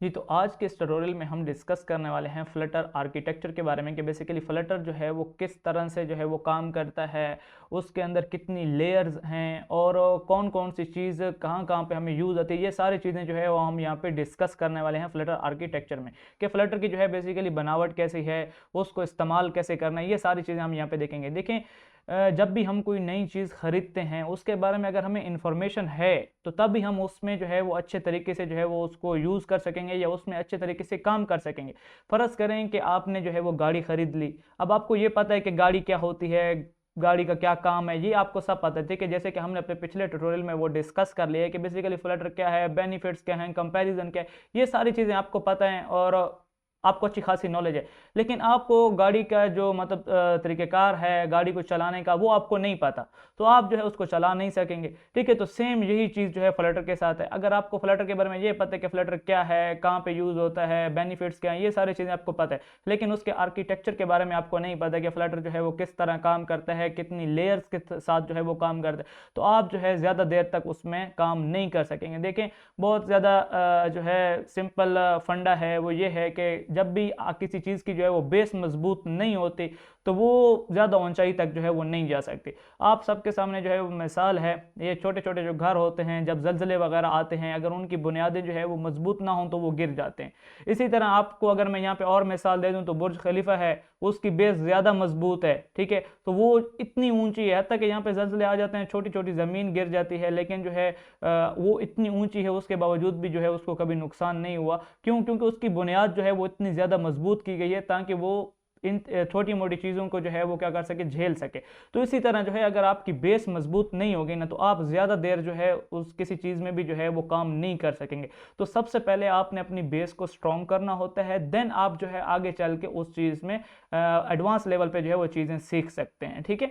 जी, तो आज के इस ट्यूटोरियल में हम डिस्कस करने वाले हैं फ्लटर आर्किटेक्चर के बारे में कि बेसिकली फ्लटर जो है वो किस तरह से जो है वो काम करता है, उसके अंदर कितनी लेयर्स हैं और कौन कौन सी चीज़ कहाँ कहाँ पे हमें यूज़ आती है। ये सारी चीज़ें जो है वो हम यहाँ पे डिस्कस करने वाले हैं फ्लटर आर्किटेक्चर में कि फ्लटर की जो है बेसिकली बनावट कैसी है, उसको इस्तेमाल कैसे करना है, ये सारी चीज़ें हम यहाँ पे देखेंगे। देखें, जब भी हम कोई नई चीज़ खरीदते हैं उसके बारे में अगर हमें इन्फॉर्मेशन है तो तब भी हम उसमें जो है वो अच्छे तरीके से जो है वो उसको यूज़ कर सकेंगे या उसमें अच्छे तरीके से काम कर सकेंगे। फ़र्ज़ करें कि आपने जो है वो गाड़ी ख़रीद ली, अब आपको ये पता है कि गाड़ी क्या होती है, गाड़ी का क्या काम है, ये आपको सब पता है। ठीक है, जैसे कि हमने अपने पिछले ट्यूटोरियल में वो डिस्कस कर लिया है कि बेसिकली फ्लटर क्या है, बेनिफिट्स क्या हैं, कंपैरिजन क्या है, ये सारी चीज़ें आपको पता हैं और आपको अच्छी खासी नॉलेज है। लेकिन आपको गाड़ी का जो मतलब तरीक़ेकार है गाड़ी को चलाने का, वो आपको नहीं पता, तो आप जो है उसको चला नहीं सकेंगे। ठीक है, तो सेम यही चीज़ जो है फ्लटर के साथ है। अगर आपको फ्लटर के बारे में ये पता है कि फ्लटर क्या है, कहाँ पे यूज़ होता है, बेनिफिट्स क्या हैं, ये सारी चीज़ें आपको पता है, लेकिन उसके आर्किटेक्चर के बारे में आपको नहीं पता कि फ्लटर जो है वो किस तरह काम करता है, कितनी लेयर्स के साथ जो है वो काम करता है, तो आप जो है ज़्यादा देर तक उसमें काम नहीं कर सकेंगे। देखें, बहुत ज़्यादा जो है सिंपल फंडा है, वो ये है कि जब भी किसी चीज़ की जो है वो बेस मजबूत नहीं होती तो वो ज़्यादा ऊंचाई तक जो है वो नहीं जा सकती। आप सबके सामने जो है वो मिसाल है, ये छोटे छोटे जो घर होते हैं जब ज़लज़ले वगैरह आते हैं, अगर उनकी बुनियादें जो है वो मजबूत ना हों तो वो गिर जाते हैं। इसी तरह आपको अगर मैं यहाँ पे और मिसाल दे दूँ तो बुर्ज खलीफा है, उसकी बेस ज़्यादा मजबूत है। ठीक है, तो वो इतनी ऊंची है, हत्ता कि यहाँ पे ज़लज़ले आ जाते हैं, छोटी छोटी ज़मीन गिर जाती है, लेकिन जो है वो इतनी ऊंची है, उसके बावजूद भी जो है उसको कभी नुकसान नहीं हुआ। क्यों? क्योंकि उसकी बुनियाद जो है वो इतनी ज़्यादा मजबूत की गई है ताकि वो इन छोटी मोटी चीज़ों को जो है वो क्या कर सके, झेल सके। तो इसी तरह जो है अगर आपकी बेस मजबूत नहीं होगी ना तो आप ज़्यादा देर जो है उस किसी चीज़ में भी जो है वो काम नहीं कर सकेंगे। तो सबसे पहले आपने अपनी बेस को स्ट्रॉन्ग करना होता है, देन आप जो है आगे चल के उस चीज़ में एडवांस लेवल पे जो है वो चीज़ें सीख सकते हैं। ठीक है,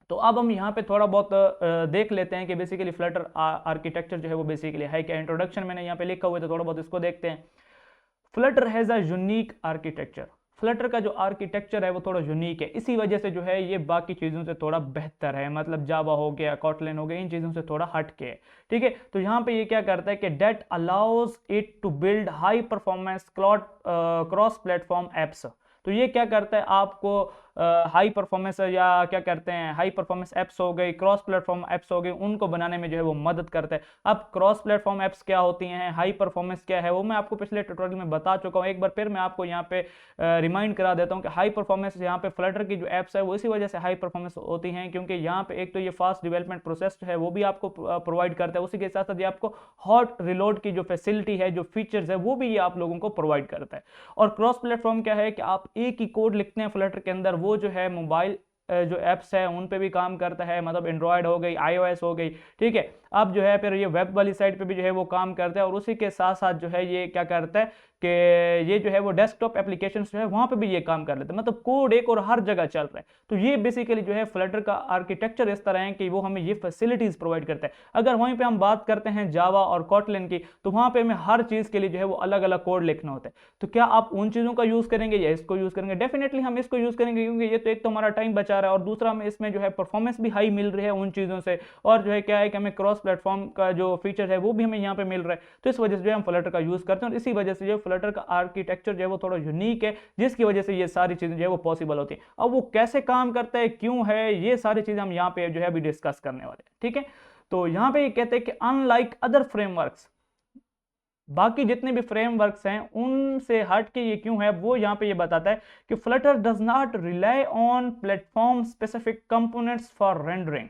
तो अब हम यहाँ पे थोड़ा बहुत देख लेते हैं कि बेसिकली फ्लटर आर्किटेक्चर जो है वो बेसिकली है क्या। इंट्रोडक्शन मैंने यहाँ पे लिखा हुआ है तो थोड़ा बहुत इसको देखते हैं। Flutter has a unique architecture. Flutter का जो आर्किटेक्चर है वो थोड़ा यूनिक है, इसी वजह से जो है ये बाकी चीज़ों से थोड़ा बेहतर है, मतलब जावा हो गया, कॉटलिन हो गया, इन चीज़ों से थोड़ा हट के है। ठीक है, तो यहाँ पे ये क्या करता है कि that allows it to build high performance cross platform apps. तो ये क्या करता है, आपको हाई परफॉर्मेंस या क्या करते हैं हाई परफॉर्मेंस एप्स हो गई, क्रॉस प्लेटफॉर्म एप्स हो गई, उनको बनाने में जो है वो मदद करता है। अब क्रॉस प्लेटफॉर्म एप्स क्या होती हैं, हाई परफॉर्मेंस क्या है, वो मैं आपको पिछले ट्यूटोरियल में बता चुका हूँ। एक बार फिर मैं आपको यहाँ पे रिमाइंड करा देता हूँ कि हाई परफॉर्मेंस यहाँ पे फ्लटर की जो एप्स है वो इसी वजह से हाई परफॉर्मेंस होती हैं क्योंकि यहाँ पे एक तो ये फास्ट डेवलपमेंट प्रोसेस है वो भी आपको प्रोवाइड करता है, उसी के साथ साथ ये आपको हॉट रिलोड की जो फैसिलिटी है, जो फीचर्स है, वो भी ये आप लोगों को प्रोवाइड करता है। और क्रॉस प्लेटफॉर्म क्या है कि आप एक ही कोड लिखते हैं फ्लटर के अंदर, वो जो है मोबाइल जो एप्स है उन पे भी काम करता है, मतलब एंड्रॉयड हो गई, iOS हो गई। ठीक है, अब जो है फिर ये वेब वाली साइड पे भी जो है वो काम करता है और उसी के साथ साथ जो है ये क्या करता है कि ये जो है वो डेस्कटॉप एप्लीकेशंस जो है वहां पे भी ये काम कर लेते हैं, मतलब कोड एक और हर जगह चल रहा है। तो ये बेसिकली जो है फ्लटर का आर्किटेक्चर इस तरह है कि वो हमें ये फैसिलिटीज प्रोवाइड करता है। अगर वहीं पे हम बात करते हैं जावा और कॉटलिन की, तो वहां पे हमें हर चीज के लिए जो है वो अलग अलग कोड लिखना होता है। तो क्या आप उन चीजों का यूज करेंगे या इसको यूज करेंगे? डेफिनेटली हम इसको यूज करेंगे क्योंकि ये तो एक तो हमारा टाइम बचा रहा है और दूसरा हमें इसमें जो है परफॉर्मेंस भी हाई मिल रही है उन चीजों से, और जो है क्या है कि हमें क्रॉस प्लेटफॉर्म का जो फीचर है वो भी हमें यहाँ पे मिल रहा है। तो इस वजह से जो है हम फ्लटर का यूज करते हैं और इसी वजह से जो फ्लटर का आर्किटेक्चर जो है वो थोड़ा यूनिक है, जिसकी वजह से ये सारी चीजें जो है वो पॉसिबल होती है। अब वो कैसे काम करता है, क्यों है, ये सारी चीजें हम यहाँ पे जो है अभी डिस्कस करने वाले हैं। ठीक है, तो यहाँ पे ये कहते हैं कि अनलाइक अदर फ्रेमवर्क्स, बाकी जितने भी फ्रेमवर्क्स हैं उनसे हट के ये क्यों है वो यहाँ पे ये बताता है कि Flutter does not rely on platform specific components for rendering.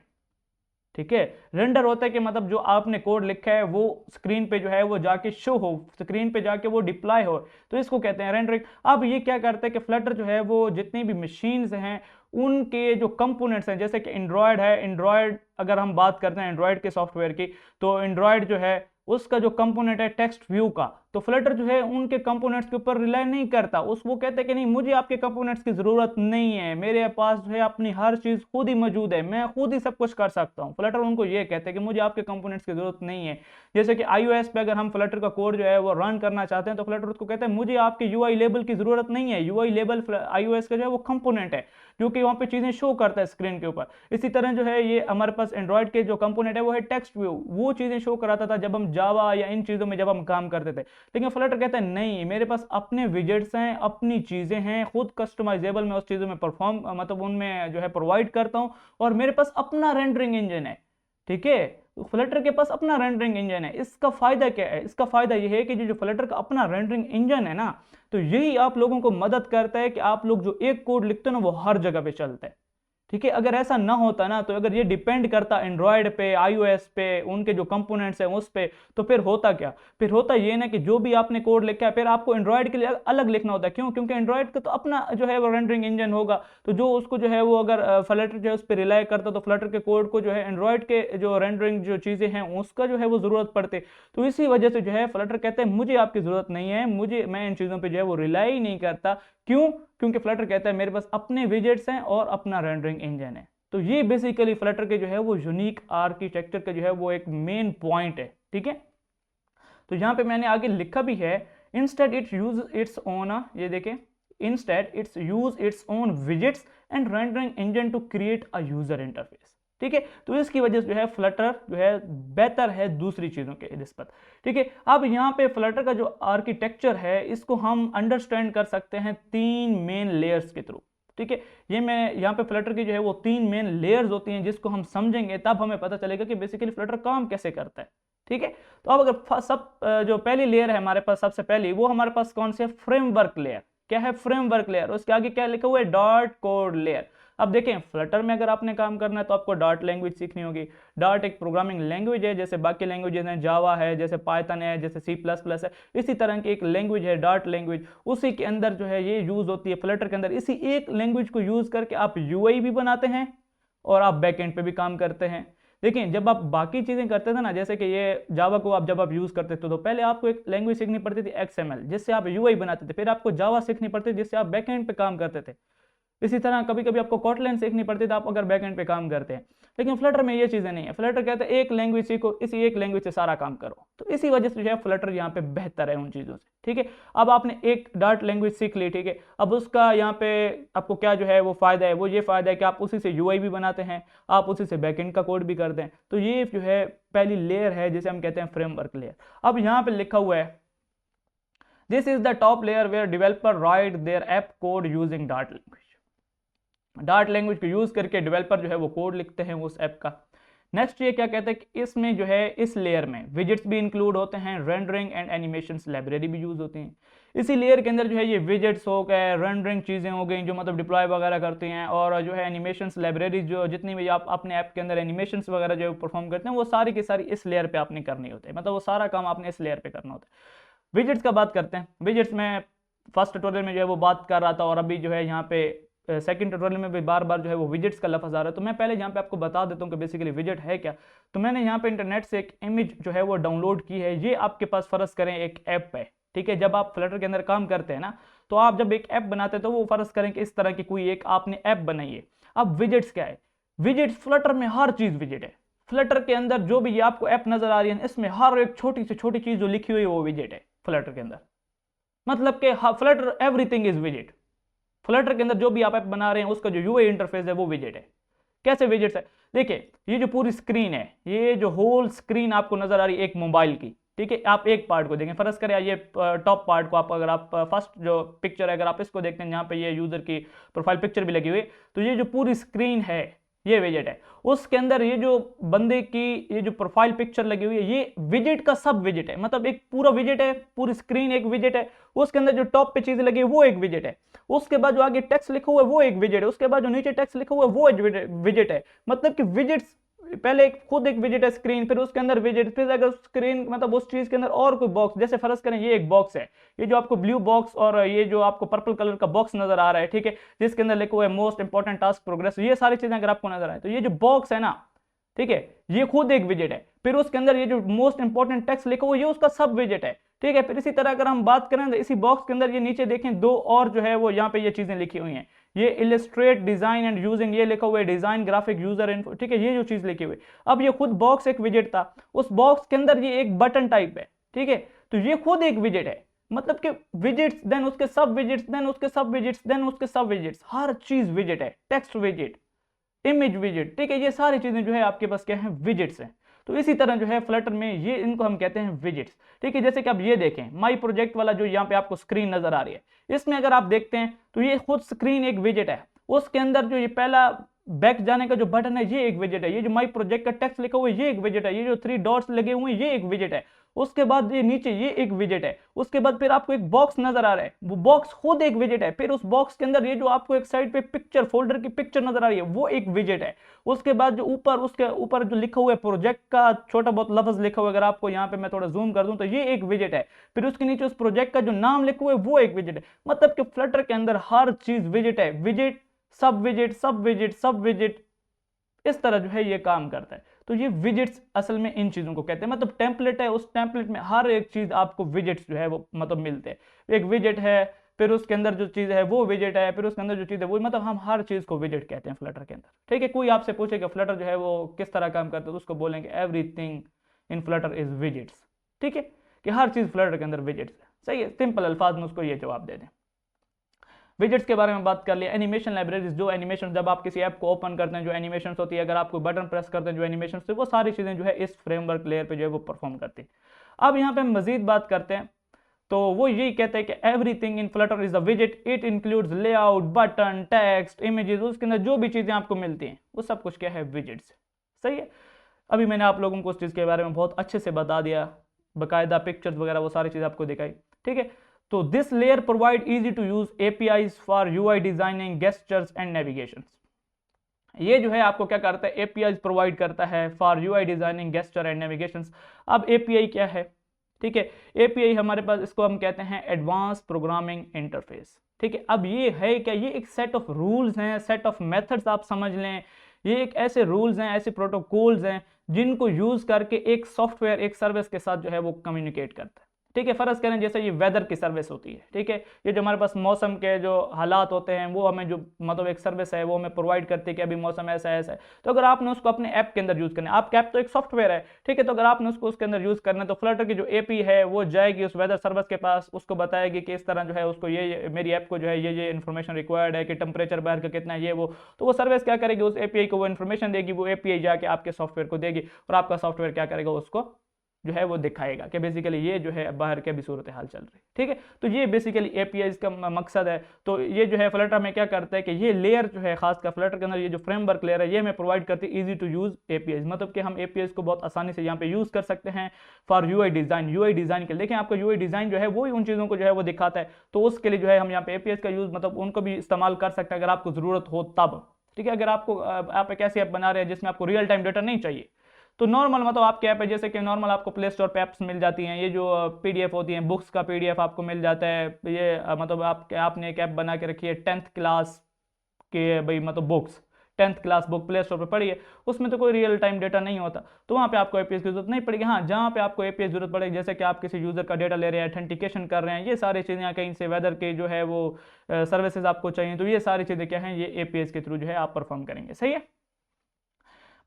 ठीक है, रेंडर होता है कि मतलब जो आपने कोड लिखा है वो स्क्रीन पे जो है वो जाके शो हो, स्क्रीन पे जाके वो डिप्लॉय हो, तो इसको कहते हैं रेंडरिंग। अब ये क्या करता है कि फ्लटर जो है वो जितनी भी मशीन्स हैं उनके जो कंपोनेंट्स हैं, जैसे कि एंड्रॉयड है, एंड्रॉयड अगर हम बात करते हैं एंड्रॉयड के सॉफ्टवेयर की, तो एंड्रॉयड जो है उसका जो कंपोनेंट है टेक्स्ट व्यू का, तो फ्लटर जो है उनके कंपोनेंट्स के ऊपर रिलाई नहीं करता। वो कहते हैं कि नहीं, मुझे आपके कंपोनेंट्स की जरूरत नहीं है, मेरे पास जो है अपनी हर चीज खुद ही मौजूद है, मैं खुद ही सब कुछ कर सकता हूं। फ्लटर उनको ये कहते हैं कि मुझे आपके कंपोनेंट्स की जरूरत नहीं है। जैसे कि iOS पे अगर हम फ्लटर का कोड जो है वो रन करना चाहते हैं तो फ्लटर उसको कहते हैं मुझे आपके यूआई लेबल की जरूरत नहीं है। यूआई लेबल iOS का जो है वो कंपोनेंट है जो कि वहां पे चीजें शो करता है स्क्रीन के ऊपर। इसी तरह जो है ये हमारे पास एंड्रॉइड के जो कंपोनेंट है वो है टेक्स्ट व्यू, वो चीजें शो कराता था जब हम जावा या इन चीजों में जब हम काम करते थे। लेकिन फ्लटर कहता है नहीं, मेरे पास अपने विजेट्स हैं, अपनी चीज़ें हैं, खुद कस्टमाइजेबल मैं उस चीज़ों में परफॉर्म मतलब उनमें जो है प्रोवाइड करता हूँ, और मेरे पास अपना रेंडरिंग इंजन है। ठीक है, तो फ्लटर के पास अपना रेंडरिंग इंजन है। इसका फायदा क्या है? इसका फायदा यह है कि जो फ्लटर का अपना रेंडरिंग इंजन है ना, तो यही आप लोगों को मदद करता है कि आप लोग जो एक कोड लिखते हो ना वो हर जगह पे चलता है। ठीक है, अगर ऐसा ना होता ना, तो अगर ये डिपेंड करता एंड्रॉयड पे, आईओएस पे, उनके जो कंपोनेंट्स हैं उस पे, तो फिर होता क्या? फिर होता ये ना कि जो भी आपने कोड लिखा है फिर आपको एंड्रॉयड के लिए अलग लिखना होता है। क्यों? क्योंकि एंड्रॉयड का तो अपना जो है वो रेंडरिंग इंजन होगा, तो जो उसको जो है वो अगर फ्लटर जो है उस पर रिलाई करता, तो फ्लटर के कोड को जो है एंड्रॉयड के जो रेंडरिंग जो चीज़ें हैं उसका जो है वो ज़रूरत पड़ती। तो इसी वजह से जो है फ्लटर कहते हैं मुझे आपकी ज़रूरत नहीं है, मैं इन चीज़ों पर जो है वो रिलाई नहीं करता। क्यों? क्योंकि फ्लटर कहता है मेरे पास अपने विजेट्स हैं और अपना रेंडरिंग इंजन है। तो ये बेसिकली फ्लटर के जो है वो यूनिक आर्किटेक्चर का जो है वो एक मेन पॉइंट है। ठीक है, तो यहां पे मैंने आगे लिखा भी है, instead its use its own, ये देखें, instead its use its own widgets and rendering engine to create a user interface. ठीक है, तो इसकी वजह से जो है फ्लटर जो है बेहतर है दूसरी चीजों के निस्बत। ठीक है, अब यहाँ पे फ्लटर का जो आर्किटेक्चर है इसको हम अंडरस्टैंड कर सकते हैं 3 मेन लेयर्स के थ्रू। ठीक है, ये मैं यहाँ पे फ्लटर की जो है वो 3 मेन लेयर्स होती हैं, जिसको हम समझेंगे तब हमें पता चलेगा कि बेसिकली फ्लटर काम कैसे करता है। ठीक है, तो अब अगर जो पहली लेयर है हमारे पास, सबसे पहली वो हमारे पास कौन सी है? Framework layer. क्या है? Framework layer. उसके आगे क्या लिखा हुआ है? Dot code layer. अब देखें, फ्लटर में अगर आपने काम करना है तो आपको डॉट लैंग्वेज सीखनी होगी। डॉट एक प्रोग्रामिंग लैंग्वेज है, जैसे बाकी लैंग्वेजेस हैं, जावा है, जैसे पाइथन है, जैसे C++ है, इसी तरह की एक लैंग्वेज है डॉट लैंग्वेज। उसी के अंदर जो है ये यूज होती है फ्लटर के अंदर। इसी एक लैंग्वेज को यूज करके आप यूआई भी बनाते हैं और आप बैकएंड पे भी काम करते हैं। देखिए, जब आप बाकी चीजें करते थे ना, जैसे कि ये जावा को जब आप यूज करते थे तो पहले आपको एक लैंग्वेज सीखनी पड़ती थी XML, जिससे आप यूआई बनाते थे, फिर आपको जावा सीखनी पड़ती थी जिससे आप बैकएंड पे काम करते थे। इसी तरह कभी कभी आपको कोटलैन सीखनी पड़ती थी आप अगर बैकएंड पे काम करते हैं। लेकिन फ्लटर में ये चीजें नहीं है। फ्लटर कहते हैं एक लैंग्वेज सीखो, इसी एक लैंग्वेज से सारा काम करो। तो इसी वजह से जो है फ्लटर यहाँ पे बेहतर है उन चीजों से। ठीक है, अब आपने एक डॉट लैंग्वेज सीख ली। ठीक है, अब उसका यहाँ पे आपको क्या जो है वो फायदा है? वो ये फायदा है कि आप उसी से यूआई भी बनाते हैं, आप उसी से बैकएंड का कोड भी करते हैं। तो ये जो है पहली लेयर है जिसे हम कहते हैं फ्रेमवर्क लेयर। अब यहाँ पे लिखा हुआ है, this is the top layer where developer write their app code using डॉट लैंग्वेज। डॉट लैंग्वेज को यूज करके डेवलपर जो है वो कोड लिखते हैं उस ऐप का। नेक्स्ट ये क्या कहते हैं कि इसमें जो है इस लेयर में विजेट्स भी इंक्लूड होते हैं, रेंडरिंग एंड एनिमेशंस लाइब्रेरी भी यूज होती हैं। इसी लेयर के अंदर जो है ये विजेट्स हो गए, रेंडरिंग चीज़ें हो गई जो मतलब डिप्लॉय वगैरह करती हैं, और जो है एनिमेशंस लाइब्रेरी जो जितनी भी आप अपने ऐप के अंदर एनिमेशंस वगैरह जो परफॉर्म करते हैं वो सारी की सारी इस लेयर पे आपने करनी होती है। मतलब वो सारा काम आपने इस लेयर पे करना होता है। विजेट्स का बात करते हैं। विजेट्स में फर्स्ट ट्यूटोरियल में जो है वो बात कर रहा था, और अभी जो है यहाँ पे सेकंड ट्यूटोरियल में भी बार बार जो है वो विजेट्स का लफ्ज़ आ रहा है। तो मैं पहले यहाँ पे आपको बता देता हूँ कि बेसिकली विजेट है क्या। तो मैंने यहाँ पे इंटरनेट से एक इमेज जो है वो डाउनलोड की है। ये आपके पास फर्ज करें एक ऐप है। ठीक है, जब आप फ्लटर के अंदर काम करते हैं ना, तो आप जब एक ऐप बनाते हैं तो वो फर्ज करें कि इस तरह की कोई एक आपने ऐप बनाई है। अब विजेट्स क्या है? विजेट्स फ्लटर में हर चीज़ विजेट है। फ्लटर के अंदर जो भी आपको ऐप नजर आ रही है इसमें हर एक छोटी से छोटी चीज़ जो लिखी हुई है वो विजेट है फ्लटर के अंदर। मतलब कि फ्लटर एवरीथिंग इज विजेट। फ्लटर के अंदर जो भी आप ऐप बना रहे हैं उसका जो यूआई इंटरफेस है वो विजेट है। कैसे विजेट्स है? देखिए, ये जो पूरी स्क्रीन है, ये जो होल स्क्रीन आपको नजर आ रही है एक मोबाइल की। ठीक है, आप एक पार्ट को देखें, फर्ज करें ये टॉप पार्ट को, आप अगर आप फर्स्ट जो पिक्चर है अगर आप इसको देखते हैं जहाँ पे ये यूजर की प्रोफाइल पिक्चर भी लगी हुई है, तो ये जो पूरी स्क्रीन है ये विजेट है। उसके अंदर ये जो बंदे की ये जो प्रोफाइल पिक्चर लगी हुई है ये विजेट का सब विजेट है। मतलब एक पूरा विजेट है, पूरी स्क्रीन एक विजेट है। उसके अंदर जो टॉप पे चीजें लगी है वो एक विजेट है। उसके बाद जो आगे टेक्स्ट लिखा हुआ है वो एक विजेट है। उसके बाद जो नीचे टेक्स्ट लिखा हुआ है वो एक विजेट है। मतलब कि विजेट्स पहले खुद एक विजेट है स्क्रीन, फिर उसके अंदर विजेट, फिर अगर स्क्रीन मतलब उस चीज के अंदर और कोई बॉक्स, जैसे फर्ज करें ये एक बॉक्स है, ये जो आपको ब्लू बॉक्स और ये जो आपको पर्पल कलर का बॉक्स नजर आ रहा है, ठीक है, जिसके अंदर लिखा हुआ है मोस्ट इंपॉर्टेंट टास्क प्रोग्रेस, ये सारी चीजें अगर आपको नजर आए तो ये जो बॉक्स है ना, ठीक है, ये खुद एक विजेट है। फिर उसके अंदर ये जो मोस्ट इंपॉर्टेंट टेक्स्ट लिखा हुआ है ये उसका सब विजेट है। ठीक है, फिर इसी तरह अगर हम बात करें तो इसी बॉक्स के अंदर ये नीचे देखें दो और जो है वो यहाँ पे ये चीजें लिखी हुई हैं, ये इलिस्ट्रेट डिजाइन एंड यूजिंग, ये लिखा हुआ है डिजाइन ग्राफिक यूजर इन्फो। ठीक है, ये जो चीज लिखी हुई, अब ये खुद बॉक्स एक विजेट था, उस बॉक्स के अंदर ये एक बटन टाइप है। ठीक है, तो ये खुद एक विजेट है। मतलब कि विजेट्स देन उसके सब विजेट्स देन उसके सब विजेट्स देन उसके सब विजेट्स, हर चीज विजेट है। टेक्स्ट विजेट, इमेज विजेट, ठीक है, ये सारी चीजें जो है आपके पास क्या है, विजेट्स हैं। तो इसी तरह जो है फ्लटर में ये इनको हम कहते हैं विजेट्स। ठीक है, जैसे कि आप ये देखें माई प्रोजेक्ट वाला जो यहाँ पे आपको स्क्रीन नजर आ रही है, इसमें अगर आप देखते हैं तो ये खुद स्क्रीन एक विजेट है। उसके अंदर जो ये पहला बैक जाने का जो बटन है ये एक विजेट है, ये जो माई प्रोजेक्ट का टेक्स्ट लिखा हुआ है ये एक विजेट है, ये जो 3 डॉट्स लगे हुए हैं ये एक विजेट है, उसके बाद ये नीचे ये एक विजेट है, उसके बाद फिर आपको एक बॉक्स नजर आ रहा है, वो बॉक्स खुद एक विजेट है, फिर उस बॉक्स के अंदर ये जो आपको एक साइड पे पिक्चर फोल्डर की पिक्चर नजर आ रही है वो एक विजेट है, उसके बाद जो ऊपर उसके ऊपर जो लिखा हुआ है प्रोजेक्ट का छोटा बहुत लफ्ज लिखा हुआ है, अगर आपको यहाँ पे मैं थोड़ा जूम कर दूं तो ये एक विजेट है, फिर उसके नीचे उस प्रोजेक्ट का जो नाम लिखा हुआ है वो एक विजेट है। मतलब कि फ्लटर के अंदर हर चीज विजेट है, विजेट सब विजेट सब विजेट सब विजेट, इस तरह जो है ये काम करता है। तो ये विजेट्स असल में इन चीजों को कहते हैं, मतलब टेम्पलेट है, उस टेम्पलेट में हर एक चीज आपको विजेट्स जो है वो मतलब मिलते हैं। एक विजेट है, फिर उसके अंदर जो चीज है वो विजेट है, फिर उसके अंदर जो चीज है वो, मतलब हम हर चीज को विजेट कहते हैं फ्लटर के अंदर। ठीक है, कोई आपसे पूछेगा फ्लटर जो है वो किस तरह काम करता है तो उसको बोलेंगे everything in Flutter is widgets. ठीक है, कि हर चीज फ्लटर के अंदर विजेट्स है। सही है, सिंपल अल्फाज में उसको ये जवाब दे दें। विजेट्स के बारे में बात कर लिया। एनिमेशन लाइब्रेरीज, जो एनिमेशन जब आप किसी ऐप को ओपन करते हैं जो एनिमेशन होती है, अगर आप कोई बटन प्रेस करते हैं जो एनिमेशन होती है, वो सारी चीजें जो है इस फ्रेमवर्क लेयर पे जो है वो परफॉर्म करती है। अब यहाँ पे हम मजीद बात करते हैं तो वो यही कहते हैं कि everything in Flutter is a विजेट, it includes layout, button, text, images, उसके अंदर जो भी चीजें आपको मिलती हैं वो सब कुछ क्या है विजेट्स। सही है, अभी मैंने आप लोगों को उस चीज के बारे में बहुत अच्छे से बता दिया, बाकायदा पिक्चर्स वगैरह वो सारी चीज आपको दिखाई। ठीक है, तो this layer provide easy to use APIs for UI designing, gestures and navigation. ये जो है आपको क्या करता है, एपीआई प्रोवाइड करता है for UI designing, gesture and navigation. अब एपीआई क्या है? ठीक है, एपीआई हमारे पास, इसको हम कहते हैं एडवांस प्रोग्रामिंग इंटरफेस। ठीक है, अब ये है क्या, ये एक सेट ऑफ रूल्स हैं, सेट ऑफ मेथड्स आप समझ लें, ये एक ऐसे रूल्स हैं, ऐसे प्रोटोकॉल्स हैं जिनको यूज करके एक सॉफ्टवेयर एक सर्विस के साथ जो है वो कम्युनिकेट करता है। ठीक है, फर्ज करें जैसे ये वेदर की सर्विस होती है। ठीक है, ये जो हमारे पास मौसम के जो हालात होते हैं वो हमें जो मतलब एक सर्विस है वो हमें प्रोवाइड करती है कि अभी मौसम ऐसा है ऐसा है। तो अगर आपने उसको अपने ऐप के अंदर यूज करना है, आपका ऐप तो एक सॉफ्टवेयर है, ठीक है, तो अगर आपने उसको उसके अंदर यूज करना है तो फ्लटर की जो एपी है वो जाएगी उस वेदर सर्विस के पास, उसको बताएगी कि इस तरह जो है उसको ये मेरी ऐप को जो है ये इन्फॉर्मेशन रिक्वायर्ड है कि टेम्परेचर बाहर का कितना है ये वो, तो वो सर्विस क्या करेगी, उस एपीआई को वो इन्फॉर्मेशन देगी, वो एपीआई जाके आपके सॉफ्टवेयर को देगी और आपका सॉफ्टवेयर क्या करेगा, उसको जो है वो दिखाएगा कि बेसिकली ये जो है बाहर के भी सूरत हाल चल रही है। ठीक है, तो ये बेसिकली एपीआईज का मकसद है। तो ये जो है फ्लटर में क्या करता है कि ये लेयर जो है खासकर फ्लटर के अंदर ये जो फ्रेमवर्क लेयर है ये हमें प्रोवाइड करती है इजी टू यूज एपीआईज, मतलब कि हम एपीआईज को बहुत आसानी से यहाँ पे यूज कर सकते हैं for UI design. UI design के लेकिन आपका यूआई डिजाइन जो है वो ही उन चीजों को जो है वो दिखाता है, तो उसके लिए जो है हम यहाँ पे एपीआईज का यूज मतलब उनको भी इस्तेमाल कर सकते हैं अगर आपको जरूरत हो तब। ठीक है, अगर आपको आप एक ऐसी ऐप बना रहे हैं जिसमें आपको रियल टाइम डेटा नहीं चाहिए तो नॉर्मल मतलब आपके ऐप है, जैसे कि नॉर्मल आपको प्ले स्टोर पे ऐप्स मिल जाती हैं, ये जो पीडीएफ होती हैं बुक्स का पीडीएफ आपको मिल जाता है, ये मतलब आपने एक ऐप बना के रखी है 10th क्लास के भाई मतलब books, 10th class book play store पर पढ़िए, उसमें तो कोई रियल टाइम डेटा नहीं होता, तो वहाँ पे आपको एपीआई की जरूरत नहीं पड़ेगी। हाँ, जहाँ पे आपको एपीआई जरूरत पड़ेगी जैसे कि आप किसी यूजर का डेटा ले रहे हैं, ऑथेंटिकेशन कर रहे हैं, ये सारी चीज़ें कहीं से वेदर के जो है वो सर्विसेज आपको चाहिए, तो ये सारी चीज़ें क्या हैं, ये एपीआई के थ्रू जो है आप परफॉर्म करेंगे। सही है,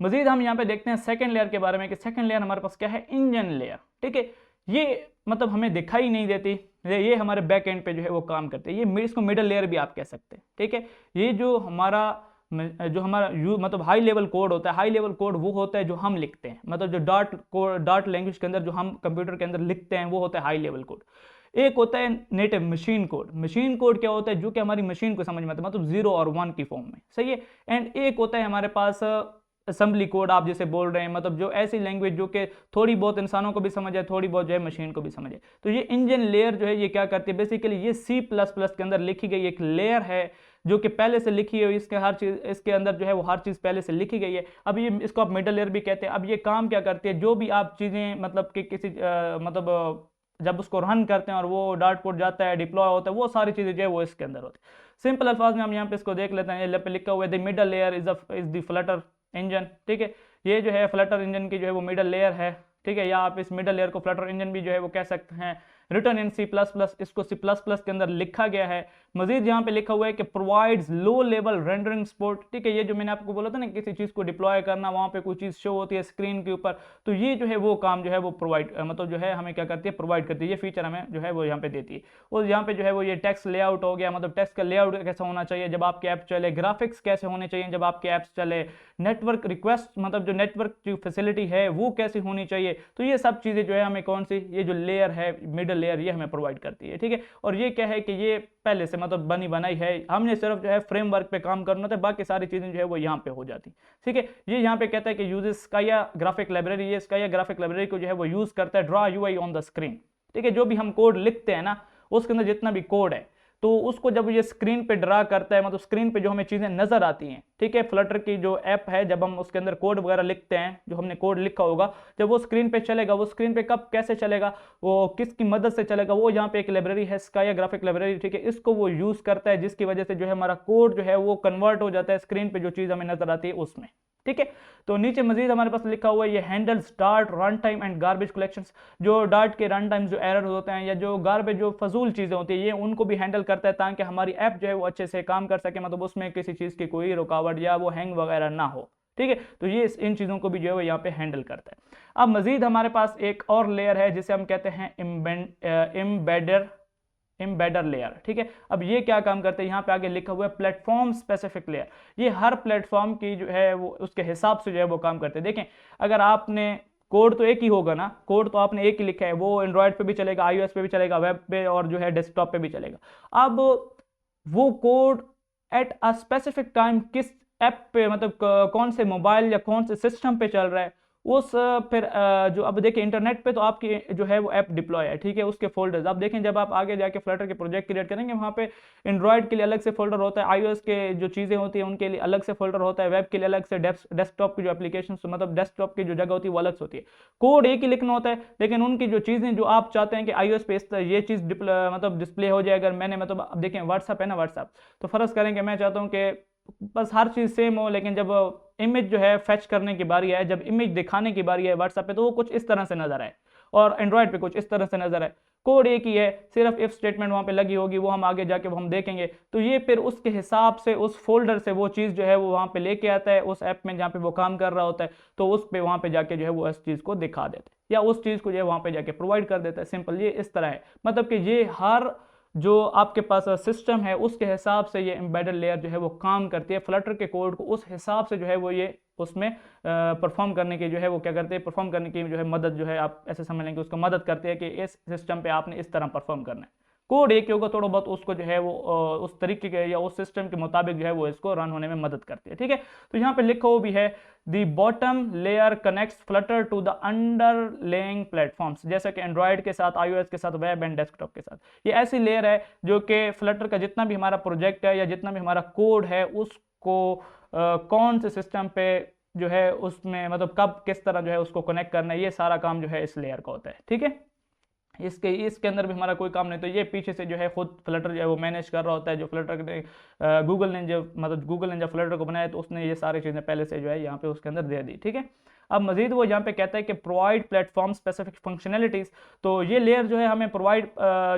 मजीद हम यहाँ पे देखते हैं सेकंड लेयर के बारे में कि सेकंड लेयर हमारे पास क्या है, इंजन लेयर। ठीक है, ये मतलब हमें दिखाई नहीं देती, ये हमारे बैक एंड पे जो है वो काम करते हैं, ये इसको मिडल लेयर भी आप कह सकते हैं। ठीक है, ये जो हमारा मतलब हाई लेवल कोड होता है, हाई लेवल कोड वो होता है जो हम लिखते हैं, मतलब जो डॉट लैंग्वेज के अंदर जो हम कंप्यूटर के अंदर लिखते हैं वो होता है हाई लेवल कोड। एक होता है native machine code. Machine code क्या होता है, जो कि हमारी मशीन को समझ में आता है, मतलब 0 और 1 की फॉर्म में। सही है, एंड एक होता है हमारे पास असेंबली कोड, आप जैसे बोल रहे हैं, मतलब जो ऐसी लैंग्वेज जो कि थोड़ी बहुत इंसानों को भी समझ आए, थोड़ी बहुत जो है मशीन को भी समझ आए। तो ये इंजन लेयर जो है ये क्या करती है, बेसिकली ये C++ के अंदर लिखी गई एक लेयर है जो कि पहले से लिखी है, इसके हर चीज इसके अंदर जो है वो हर चीज पहले से लिखी गई है। अब ये इसको आप मिडल लेयर भी कहते हैं। अब ये काम क्या करती है, जो भी आप चीजें मतलब कि किसी मतलब जब उसको रन करते हैं और वो डॉट कोड जाता है, डिप्लॉय होता है, वो सारी चीजें जो है वो इसके अंदर होती है। सिंपल अल्फाज में हम यहाँ पे इसको देख लेते हैं, ये पे लिखा हुआ है the middle layer is the Flutter engine. ठीक है, ये जो है फ्लटर इंजन की जो है वो मिडल लेयर है। ठीक है, या आप इस मिडल लेयर को फ्लटर इंजन भी जो है वो कह सकते हैं, रिटर्न इन C++, इसको C++ के अंदर लिखा गया है। मजीद यहाँ पे लिखा हुआ है कि provides low level rendering support, ठीक है। ये जो मैंने आपको बोला था ना, किसी चीज़ को डिप्लॉय करना, वहाँ पे कोई चीज़ शो होती है स्क्रीन के ऊपर, तो ये जो है वो काम जो है वो प्रोवाइड मतलब जो है हमें क्या करती है, प्रोवाइड करती है। ये फीचर हमें जो है वो यहाँ पे देती है। और यहाँ पे जो है वो ये टेक्स्ट लेआउट हो गया, मतलब टेक्स्ट का लेआउट कैसा होना चाहिए जब आपके ऐप चले, ग्राफिक्स कैसे होने चाहिए जब आपके ऐप्स चले, नेटवर्क रिक्वेस्ट मतलब जो नेटवर्क की फैसिलिटी है वो कैसी होनी चाहिए। तो ये सब चीज़ें जो है हमें कौन सी, ये जो लेयर है मिडल लेयर, ये हमें प्रोवाइड करती है, ठीक है। और ये क्या है कि ये पहले से मतलब बनी बनाई है, हमने सिर्फ जो है फ्रेमवर्क पे काम करना था, बाकी सारी चीज़ें जो है वो यहाँ पे हो जाती, ठीक है। ये यहाँ पे कहता है कि यूजेस स्काया ग्राफिक लाइब्रेरी, ये स्काया ग्राफिक लाइब्रेरी को जो है वो यूज़ करता है draw UI on the screen, ठीक है। जो भी हम कोड लिखते हैं ना, उसके अंदर जितना भी कोड है, तो उसको जब ये स्क्रीन पे ड्रा करता है, मतलब स्क्रीन पे जो हमें चीज़ें नजर आती हैं, ठीक है। फ्लटर की जो ऐप है, जब हम उसके अंदर कोड वगैरह लिखते हैं, जो हमने कोड लिखा होगा, जब वो स्क्रीन पे चलेगा, वो स्क्रीन पे कब कैसे चलेगा, वो किसकी मदद से चलेगा, वो यहाँ पे एक लाइब्रेरी है स्काया ग्राफिक लाइब्रेरी, ठीक है। इसको वो यूज़ करता है, जिसकी वजह से जो है हमारा कोड जो है वो कन्वर्ट हो जाता है स्क्रीन पे जो चीज़ हमें नजर आती है उसमें, ठीक है। तो नीचे मजीद हमारे पास लिखा हुआ है ये handles dart run time and garbage collections, जो डार्ट के रन टाइम जो एरर होते हैं या जो गार्बेज जो फजूल चीज़ें होती है, ये उनको भी हैंडल करता है ताकि हमारी ऐप जो है वो अच्छे से काम कर सके, मतलब उसमें किसी चीज़ की कोई रुकावट या वो हैंग वगैरह ना हो, ठीक है। तो ये इन चीज़ों को भी जो है वो यहाँ पे हैंडल करता है। अब मजीद हमारे पास एक और लेयर है जिसे हम कहते हैं एम्बेडर लेयर, ठीक है। अब ये क्या काम करते हैं, यहाँ पे आगे लिखा हुआ है प्लेटफॉर्म स्पेसिफिक लेयर। ये हर प्लेटफॉर्म की जो है वो उसके हिसाब से जो है वो काम करते हैं। देखें, अगर आपने कोड तो एक ही होगा ना, कोड तो आपने एक ही लिखा है, वो एंड्रॉयड पे भी चलेगा, iOS पे भी चलेगा, वेब पे और जो है डेस्कटॉप पे भी चलेगा। अब वो code at a specific time किस ऐप पे, मतलब कौन से मोबाइल या कौन से सिस्टम पे चल रहा है, उस फिर जो अब देखिए इंटरनेट पे तो आपकी जो है वो ऐप डिप्लॉय है, ठीक है, उसके फोल्डर्स आप देखें, जब आप आगे जाके फ्लटर के प्रोजेक्ट क्रिएट करेंगे, वहाँ पे एंड्रॉयड के लिए अलग से फोल्डर होता है, iOS के जो चीज़ें होती है उनके लिए अलग से फोल्डर होता है, वेब के लिए अलग से, डेस्कटॉप की जो एप्लीकेशन मतलब डेस्कटॉप की जो जगह होती है वो अलग से होती है। कोड एक ही लिखना होता है, लेकिन उनकी जो चीज़ें जो आप चाहते हैं कि iOS पे इस ये चीज़ मतलब डिस्प्ले हो जाए, अगर मैंने मतलब अब देखें व्हाट्सअप है ना, व्हाट्सअप तो फर्ज करें कि मैं चाहता हूँ कि बस हर चीज़ सेम हो, लेकिन जब इमेज जो है फैच करने की बारी आए, जब इमेज दिखाने की बारी है व्हाट्सएप पे, तो वो कुछ इस तरह से नजर आए और एंड्रॉयड पे कुछ इस तरह से नजर आए। कोड एक ही है, सिर्फ इफ स्टेटमेंट वहाँ पे लगी होगी, वो हम आगे जाके वो हम देखेंगे। तो ये फिर उसके हिसाब से उस फोल्डर से वो चीज़ जो है वो वहाँ पे लेके आता है उस ऐप में जहाँ पे वो काम कर रहा होता है, तो उस पे वहाँ पे जाके जो है वो इस चीज़ को दिखा देते हैं या उस चीज़ को जो है वहाँ पे जाके प्रोवाइड कर देता है। सिंपल ये इस तरह है, मतलब कि ये हर जो आपके पास सिस्टम है उसके हिसाब से ये एम्बेडेड लेयर जो है वो काम करती है। फ्लटर के कोड को उस हिसाब से जो है वो ये उसमें परफॉर्म करने की जो है वो क्या करते हैं, परफॉर्म करने की जो है मदद जो है आप ऐसे समझ लेंगे, उसको मदद करते हैं कि इस सिस्टम पे आपने इस तरह परफॉर्म करना है। कोड एक ही होगा, थोड़ा बहुत उसको जो है वो उस तरीके के या उस सिस्टम के मुताबिक जो है वो इसको रन होने में मदद करती है, ठीक है। तो यहाँ पे लिखा हुआ भी है the bottom layer connects Flutter to the underlying platforms, जैसे कि एंड्रॉयड के साथ, iOS के साथ, वेब एंड डेस्कटॉप के साथ। ये ऐसी लेयर है जो कि फ्लटर का जितना भी हमारा प्रोजेक्ट है या जितना भी हमारा कोड है उसको कौन से सिस्टम पे जो है उसमें मतलब कब किस तरह जो है उसको कनेक्ट करना है, ये सारा काम जो है इस लेयर का होता है, ठीक है। इसके अंदर भी हमारा कोई काम नहीं, तो ये पीछे से जो है खुद फ्लटर जो है वो मैनेज कर रहा होता है। जो फ्लटर ने गूगल ने जब फ्लटर को बनाया तो उसने ये सारी चीज़ें पहले से जो है यहाँ पे उसके अंदर दे दी, ठीक है। अब मजीद वो यहाँ पे कहता है कि प्रोवाइड प्लेटफॉर्म स्पेसिफिक फंक्शनैलिटीज़, तो ये लेयर जो है हमें प्रोवाइड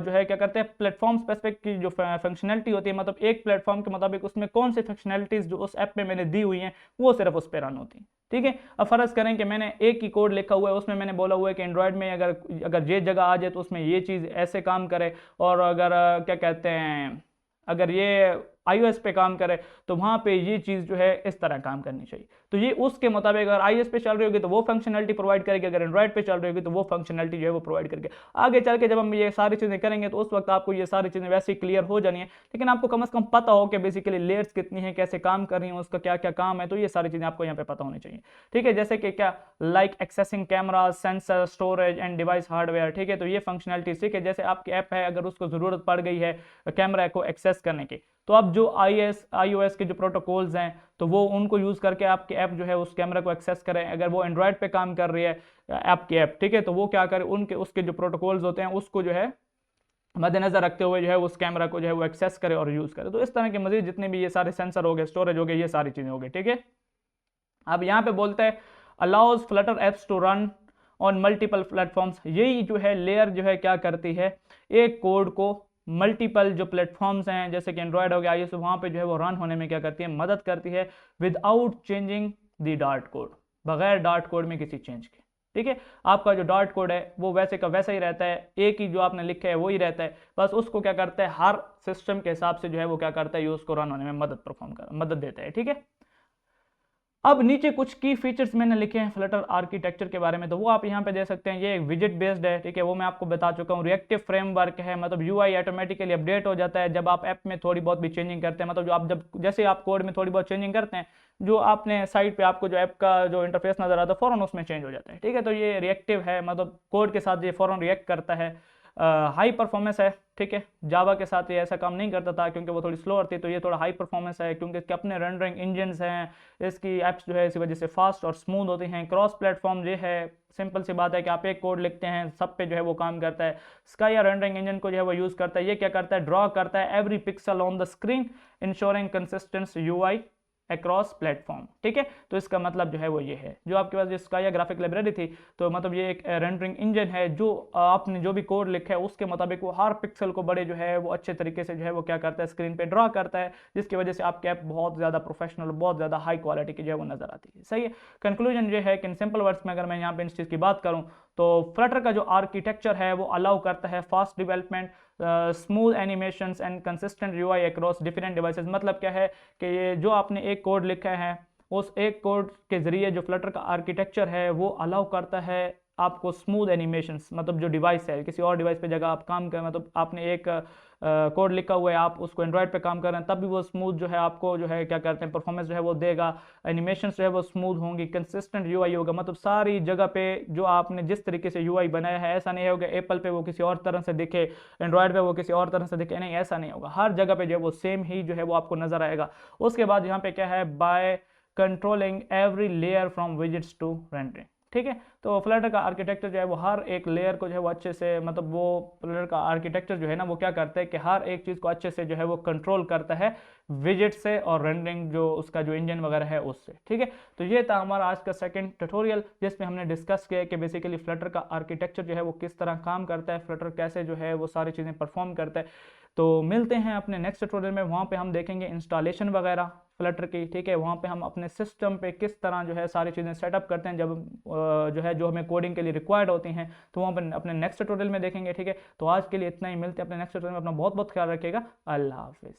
जो है क्या करते हैं, प्लेटफॉर्म स्पेसिफिक की जो फंक्शनैलिटी होती है, मतलब एक प्लेटफॉर्म के मुताबिक उसमें कौन सी फंक्शनैलिटीज़ जो उस ऐप में मैंने दी हुई हैं वो सिर्फ उस पर रन होती हैं, ठीक है। अब फर्ज करें कि मैंने एक ही कोड लिखा हुआ है, उसमें मैंने बोला हुआ है कि एंड्रॉयड में अगर ये जगह आ जाए तो उसमें ये चीज़ ऐसे काम करे, और अगर क्या कहते हैं अगर ये iOS पे काम करे तो वहाँ पे ये चीज़ जो है इस तरह काम करनी चाहिए। तो ये उसके मुताबिक अगर iOS पे चल रही होगी तो वो फंक्शनलिटी प्रोवाइड करेगी, अगर एंड्रॉयड पे चल रही होगी तो वो फंक्शनलिटी जो है वो प्रोवाइड करके आगे चल के जब हम ये सारी चीज़ें करेंगे तो उस वक्त आपको ये सारी चीज़ें वैसे ही क्लियर हो जानी है, लेकिन आपको कम से कम पता हो कि बेसिकली लेयर्स कितनी है, कैसे काम कर रही हैं, उसका क्या क्या काम है, तो ये सारी चीज़ें आपको यहाँ पे पता होनी चाहिए, ठीक है। जैसे कि क्या like accessing camera, sensor, storage and device hardware, ठीक है। तो ये फंक्शनलिटी ठीक है, जैसे आपकी ऐप है अगर उसको ज़रूरत पड़ गई है कैमरा को एक्सेस करने की, तो अब जो iOS के जो प्रोटोकॉल्स हैं तो वो उनको यूज़ करके आपकी ऐप जो है उस कैमरा को एक्सेस करें। अगर वो एंड्रॉयड पे काम कर रही है आपकी ऐप, ठीक है, तो वो क्या करे, उसके जो प्रोटोकॉल्स होते हैं उसको जो है मद्देनजर रखते हुए जो है उस कैमरा को जो है वो एक्सेस करे और यूज़ करे। तो इस तरह के मजीद जितने भी ये सारे सेंसर हो गए, स्टोरेज हो गए, ये सारी चीज़ें हो गई, ठीक है। अब यहाँ पे बोलते हैं allows Flutter apps to run on multiple platforms. यही जो है लेयर जो है क्या करती है, एक कोड को मल्टीपल जो प्लेटफॉर्म्स हैं जैसे कि एंड्रॉयड हो गया, iOS, वहाँ पे जो है वो रन होने में क्या करती है, मदद करती है without changing the dart code, बगैर डार्ट कोड में किसी चेंज के। ठीक है, आपका जो डॉट कोड है वो वैसे का वैसा ही रहता है, एक ही जो आपने लिखा है वो ही रहता है, बस उसको क्या करता है हर सिस्टम के हिसाब से जो है वो क्या करता है, यूज को रन होने में मदद देता है। ठीक है, अब नीचे कुछ की फीचर्स मैंने लिखे हैं फ्लटर आर्किटेक्चर के बारे में, तो वो आप यहाँ पे दे सकते हैं। ये एक विजिट बेस्ड है, ठीक है, वो मैं आपको बता चुका हूँ। रिएक्टिव फ्रेमवर्क है, मतलब यूआई ऑटोमेटिकली अपडेट हो जाता है जब आप ऐप में थोड़ी बहुत भी चेंजिंग करते हैं, मतलब जो आप जब जैसे आप कोड में थोड़ी बहुत चेंजिंग करते हैं, जो आपने साइट पे आपको जो ऐप का जो इंटरफेस नजर आता है फौरन उसमें चेंज हो जाता है। ठीक है, तो ये रिएक्टिव है, मतलब कोड के साथ ये फौरन रिएक्ट करता है। हाई परफॉर्मेंस है, ठीक है, जावा के साथ ये ऐसा काम नहीं करता था क्योंकि वो थोड़ी स्लो होती, तो ये थोड़ा हाई परफॉर्मेंस है क्योंकि इसके अपने रेंडरिंग इंजन्स हैं, इसकी एप्स जो है इसी वजह से फास्ट और स्मूथ होती हैं। क्रॉस प्लेटफॉर्म ये है, सिंपल सी बात है कि आप एक कोड लिखते हैं सब पे जो है वो काम करता है। स्काई या रेंडरिंग इंजन को जो है वो यूज करता है, ये क्या करता है, ड्रॉ करता है every pixel on the screen ensuring consistence UI across platform. ठीक है, तो इसका मतलब जो है वो ये है, जो आपके पास जो स्काई ग्राफिक लाइब्रेरी थी, तो मतलब ये एक रेंडरिंग इंजन है, जो आपने जो भी कोड लिखा है उसके मुताबिक वो हर पिक्सल को बड़े जो है वो अच्छे तरीके से जो है वो क्या करता है, स्क्रीन पे ड्रॉ करता है, जिसकी वजह से आपकी ऐप बहुत ज़्यादा प्रोफेशनल, बहुत ज़्यादा हाई क्वालिटी की जो है वो नजर आती है। सही है, कंक्लूजन ये है कि इन सिंपल वर्ड्स में अगर मैं यहाँ पे इस चीज़ की बात करूँ तो फ्लटर का जो आर्किटेक्चर है वो अलाउ करता है fast development, smooth animations and consistent UI across different devices. मतलब क्या है कि ये जो आपने एक कोड लिखा है उस एक कोड के जरिए जो फ्लटर का आर्किटेक्चर है वो अलाउ करता है आपको स्मूथ एनिमेशंस, मतलब जो डिवाइस है किसी और डिवाइस पे जगह आप काम करें, मतलब आपने एक कोड लिखा हुआ है, आप उसको एंड्रॉयड पे काम कर रहे हैं, तब भी वो स्मूथ जो है आपको जो है क्या करते हैं परफॉर्मेंस जो है वो देगा, एनिमेशन जो है वो स्मूथ होंगी, कंसिस्टेंट यूआई होगा, मतलब सारी जगह पे जो आपने जिस तरीके से यूआई बनाया है ऐसा नहीं होगा एप्पल पे वो किसी और तरह से दिखे, एंड्रॉयड पे वो किसी और तरह से दिखे, नहीं ऐसा नहीं होगा, हर जगह पे जो है वो सेम ही जो है वो आपको नजर आएगा। उसके बाद यहाँ पे क्या है, by controlling every layer from widgets to rendering. ठीक है, तो फ्लटर का आर्किटेक्चर जो है वो हर एक लेयर को जो है वो अच्छे से, मतलब वो फ्लटर का आर्किटेक्चर जो है ना वो क्या करता है कि हर एक चीज़ को अच्छे से जो है वो कंट्रोल करता है विजिट से और रेंडरिंग जो उसका जो इंजन वगैरह है उससे। ठीक है, तो ये था हमारा आज का सेकंड ट्यूटोरियल जिसमें हमने डिस्कस किया कि बेसिकली फ्लटर का आर्किटेक्चर जो है वो किस तरह काम करता है, फ्लटर कैसे जो है वो सारी चीज़ें परफॉर्म करता है। तो मिलते हैं अपने नेक्स्ट ट्यूटोरियल में, वहाँ पे हम देखेंगे इंस्टॉलेशन वगैरह फ्लटर की। ठीक है, वहाँ पे हम अपने सिस्टम पे किस तरह जो है सारी चीज़ें सेटअप करते हैं जब जो है जो हमें कोडिंग के लिए रिक्वायर्ड होती हैं, तो वहाँ पर अपने नेक्स्ट ट्यूटोरियल में देखेंगे। ठीक है, तो आज के लिए इतना ही, मिलते हैं अपने नेक्स्ट ट्यूटोरियल में, अपना बहुत बहुत ख्याल रखिएगा, अल्लाह हाफिज़।